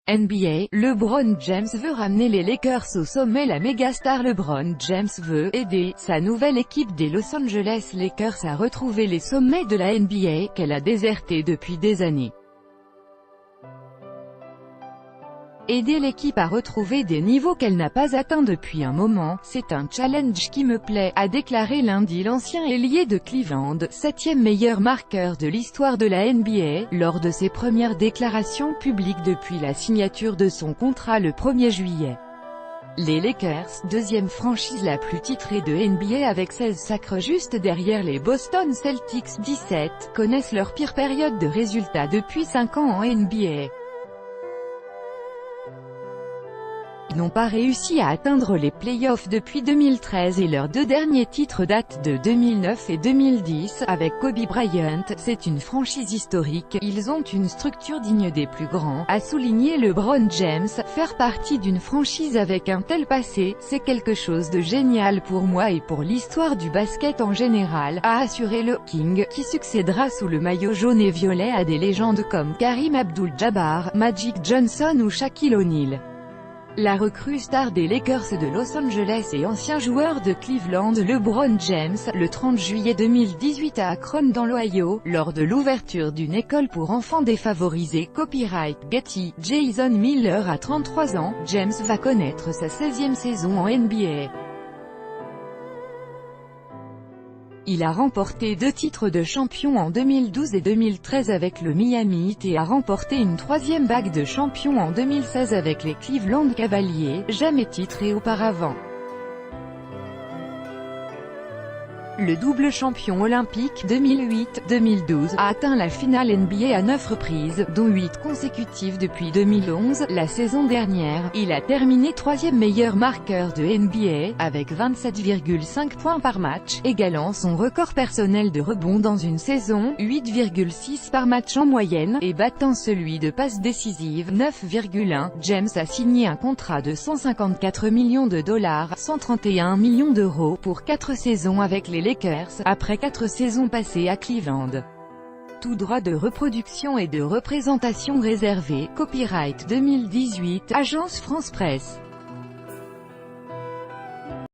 NBA, LeBron James veut ramener les Lakers au sommet. La mégastar LeBron James veut aider sa nouvelle équipe des Los Angeles Lakers à retrouver les sommets de la NBA, qu'elle a déserté depuis des années. Aider l'équipe à retrouver des niveaux qu'elle n'a pas atteints depuis un moment, c'est un challenge qui me plaît, a déclaré lundi l'ancien ailier de Cleveland, 7e meilleur marqueur de l'histoire de la NBA, lors de ses premières déclarations publiques depuis la signature de son contrat le 1er juillet. Les Lakers, deuxième franchise la plus titrée de NBA avec 16 sacres juste derrière les Boston Celtics 17, connaissent leur pire période de résultats depuis 5 ans en NBA. Ils n'ont pas réussi à atteindre les playoffs depuis 2013 et leurs deux derniers titres datent de 2009 et 2010, avec Kobe Bryant. C'est une franchise historique, ils ont une structure digne des plus grands, a souligné LeBron James. Faire partie d'une franchise avec un tel passé, c'est quelque chose de génial pour moi et pour l'histoire du basket en général, a assuré le King, qui succédera sous le maillot jaune et violet à des légendes comme Kareem Abdul-Jabbar, Magic Johnson ou Shaquille O'Neal. La recrue star des Lakers de Los Angeles et ancien joueur de Cleveland, LeBron James, le 30 juillet 2018 à Akron dans l'Ohio, lors de l'ouverture d'une école pour enfants défavorisés. Copyright Getty, Jason Miller a 33 ans, James va connaître sa 16e saison en NBA. Il a remporté 2 titres de champion en 2012 et 2013 avec le Miami Heat et a remporté une 3e bague de champion en 2016 avec les Cleveland Cavaliers, jamais titré auparavant. Le double champion olympique 2008-2012 a atteint la finale NBA à 9 reprises, dont 8 consécutives depuis 2011. La saison dernière, il a terminé 3e meilleur marqueur de NBA, avec 27,5 points par match, égalant son record personnel de rebonds dans une saison, 8,6 par match en moyenne, et battant celui de passes décisives, 9,1. James a signé un contrat de 154 millions de dollars, 131 millions d'euros, pour 4 saisons avec les Lakers, après 4 saisons passées à Cleveland. Tout droit de reproduction et de représentation réservé. Copyright 2018, Agence France Presse.